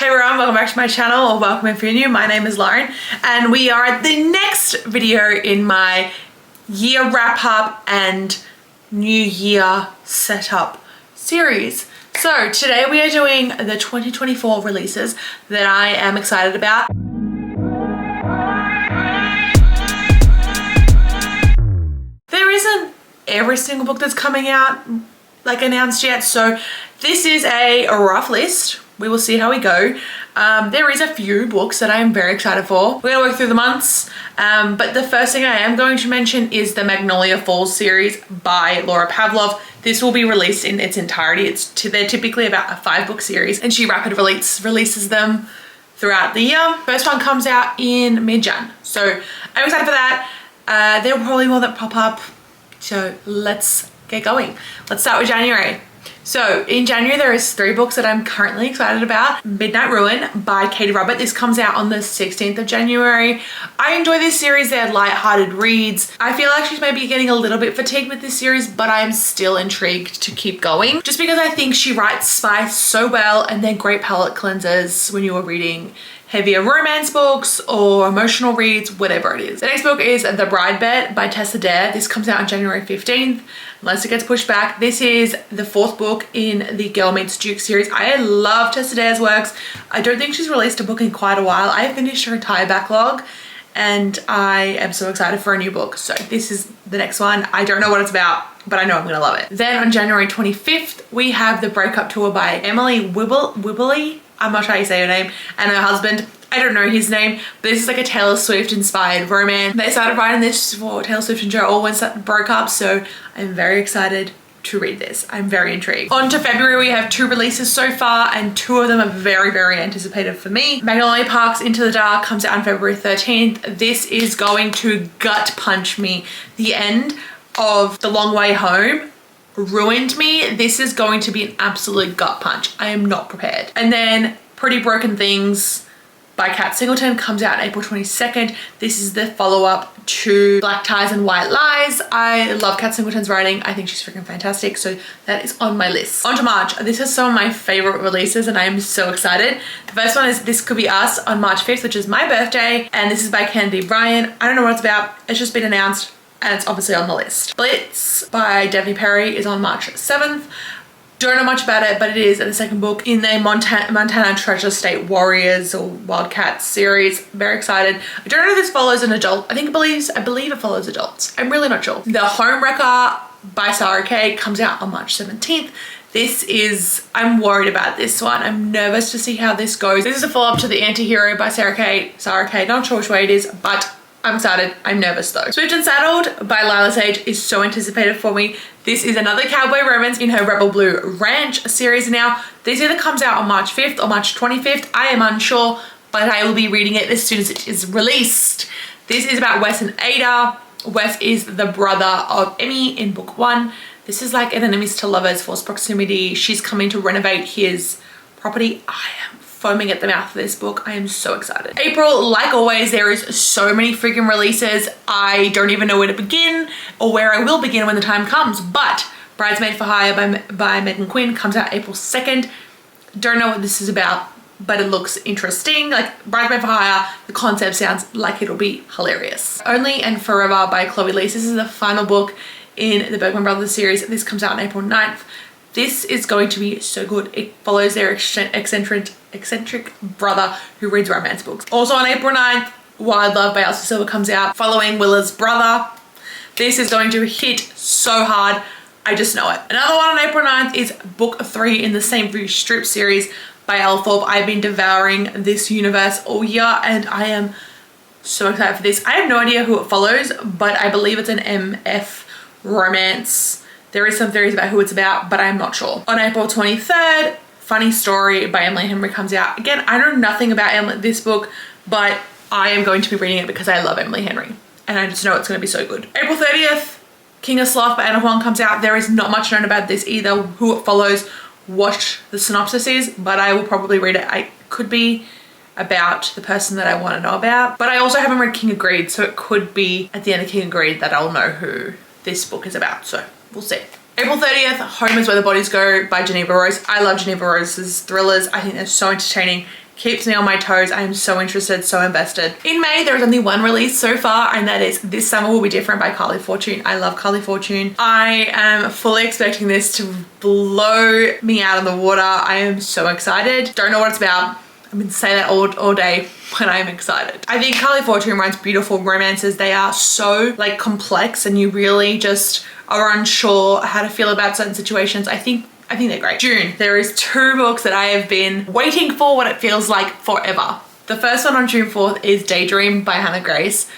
Hey everyone, welcome back to my channel, or welcome if you're new. My name is Lauren and we are at the next video in my year wrap up and new year setup series. So today we are doing the 2024 releases that I am excited about. There isn't every single book that's coming out like announced yet, so this is a rough list. We will see how we go. There is a few books that I am very excited for. We're gonna work through the months, but the first thing I am going to mention is the Magnolia Falls series by Laura Pavlov. This will be released in its entirety. They're typically about a 5-book series and she rapid releases them throughout the year. First one comes out in mid-Jan, so I'm excited for that. There will probably more that pop up, so let's get going. Let's start with January. So in January, there is 3 books that I'm currently excited about. Midnight Ruin by Katie Robert. This comes out on the 16th of January. I enjoy this series. They're light-hearted reads. I feel like she's maybe getting a little bit fatigued with this series, but I'm still intrigued to keep going just because I think she writes spice so well and they're great palate cleansers when you are reading heavier romance books or emotional reads, whatever it is. The next book is The Bride Bed by Tessa Dare. This comes out on January 15th, unless it gets pushed back. This is the 4th book in the Girl Meets Duke series. I love Tessa Dare's works. I don't think she's released a book in quite a while. I finished her entire backlog and I am so excited for a new book. So this is the next one. I don't know what it's about, but I know I'm gonna love it. Then on January 25th, we have The Breakup Tour by Emily Wibberley. I'm not sure how you say her name, and her husband. I don't know his name, but this is like a Taylor Swift inspired romance. They started writing this for Taylor Swift and Joe Alwyn broke up, so I'm very excited to read this. I'm very intrigued. On to February, we have 2 releases so far, and 2 of them are very, very anticipated for me. Magnolia Park's Into the Dark comes out on February 13th. This is going to gut punch me. The end of The Long Way Home ruined me. This is going to be an absolute gut punch. I am not prepared. And then Pretty Broken Things by Kat Singleton comes out on April 22nd. This is the follow-up to Black Ties and White Lies. I love Kat Singleton's writing. I think she's freaking fantastic, so that is on my list. On to March. This is some of my favorite releases and I am so excited. The first one is This Could Be Us on March 5th, which is my birthday, and this is by Kennedy Bryan. I don't know what it's about. It's just been announced and it's obviously on the list. Blitz by Daphne Perry is on March 7th. Don't know much about it, but it is the 2nd book in the Montana Treasure State Warriors or Wildcats series. Very excited. I don't know if this follows an adult. I believe it follows adults. I'm really not sure. The Homewrecker by Sarah Kay comes out on March 17th. I'm worried about this one. I'm nervous to see how this goes. This is a follow-up to The Antihero by Sarah Kay. Not sure which way it is, but I'm excited. I'm nervous though. Swift and Saddled by Lila Sage is so anticipated for me. This is another cowboy romance in her Rebel Blue Ranch series now. This either comes out on March 5th or March 25th. I am unsure, but I will be reading it as soon as it is released. This is about Wes and Ada. Wes is the brother of Emmy in book 1. This is like an enemies to lovers, forced proximity. She's coming to renovate his property. I am foaming at the mouth for this book. I am so excited. April, like always, there is so many freaking releases. I don't even know where to begin or where I will begin when the time comes, but Bridesmaid for Hire by Megan Quinn comes out April 2nd. Don't know what this is about, but it looks interesting. Like Bridesmaid for Hire, the concept sounds like it'll be hilarious. Only and Forever by Chloe Leese. This is the final book in the Bergman Brothers series. This comes out on April 9th. This is going to be so good. It follows their eccentric brother who reads romance books. Also on April 9th, Wild Love by Elsie Silver comes out, following Willa's brother. This is going to hit so hard. I just know it. Another one on April 9th is book 3 in the Same View Strip series by Elle Thorpe. I've been devouring this universe all year and I am so excited for this. I have no idea who it follows, but I believe it's an MF romance. There is some theories about who it's about, but I'm not sure. On April 23rd, Funny Story by Emily Henry comes out. Again, I know nothing about this book, but I am going to be reading it because I love Emily Henry. And I just know it's going to be so good. April 30th, King of Sloth by Anna Huang comes out. There is not much known about this either, who it follows, what the synopsis is, but I will probably read it. It could be about the person that I want to know about, but I also haven't read King of Greed, so it could be at the end of King of Greed that I'll know who this book is about, so we'll see. April 30th, Home is Where the Bodies Go by Geneva Rose. I love Geneva Rose's thrillers. I think they're so entertaining keeps me on my toes. I am so interested, so invested. In May, there is only one release so far, and that is This Summer Will Be Different by Carly Fortune. I love Carly Fortune. I am fully expecting this to blow me out of the water. I am so excited. Don't know what it's about. I've been saying that all day, but I'm excited. I think Carly Fortune writes beautiful romances. They are so like complex, and you really just are unsure how to feel about certain situations. I think they're great. June, there is 2 books that I have been waiting for what it feels like forever. The first one on June 4th is Daydream by Hannah Grace.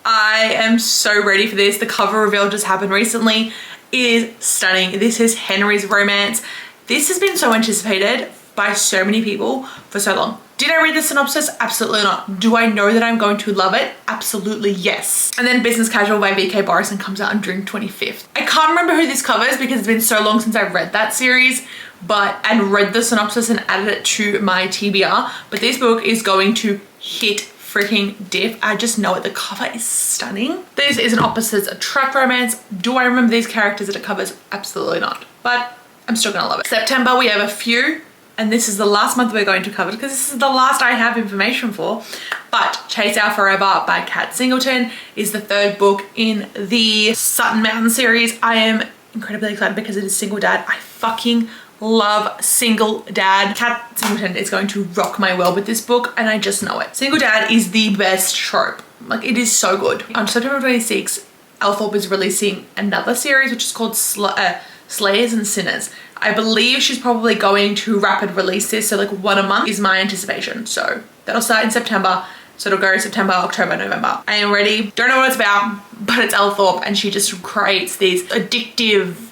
I am so ready for this. The cover reveal just happened recently. It is stunning. This is Henry's romance. This has been so anticipated by so many people for so long. Did I read the synopsis? Absolutely not. Do I know that I'm going to love it? Absolutely yes. And then Business Casual by VK Borison comes out on June 25th. I can't remember who this covers because it's been so long since I've read that series, and read the synopsis and added it to my TBR. But this book is going to hit freaking diff. I just know it. The cover is stunning. This is an opposites attract romance. Do I remember these characters that it covers? Absolutely not. But I'm still gonna love it. September, we have a few. And this is the last month we're going to cover because this is the last I have information for. But Chase Our Forever by Kat Singleton is the 3rd book in the Sutton Mountain series. I am incredibly excited because it is Single Dad. I fucking love Single Dad. Kat Singleton is going to rock my world with this book, and I just know it. Single Dad is the best trope. Like, it is so good. On September 26th, Althorp is releasing another series which is called Slayers and Sinners. I believe she's probably going to rapid release this, so like 1 a month is my anticipation. So that'll start in September. So it'll go September, October, November. I am ready. Don't know what it's about, but it's Althorp, and she just creates these addictive,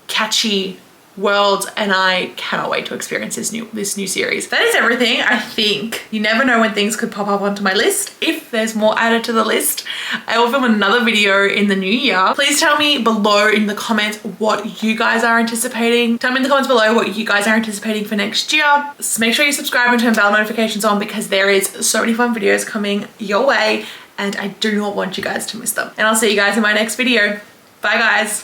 catchy worlds, and I cannot wait to experience this new series. That is everything, I think. You never know when things could pop up onto my list. If there's more added to the list, I will film another video in the new year. Please tell me below in the comments what you guys are anticipating. Tell me in the comments below what you guys are anticipating for next year. So make sure you subscribe and turn bell notifications on because there is so many fun videos coming your way, and I do not want you guys to miss them. And I'll see you guys in my next video. Bye guys.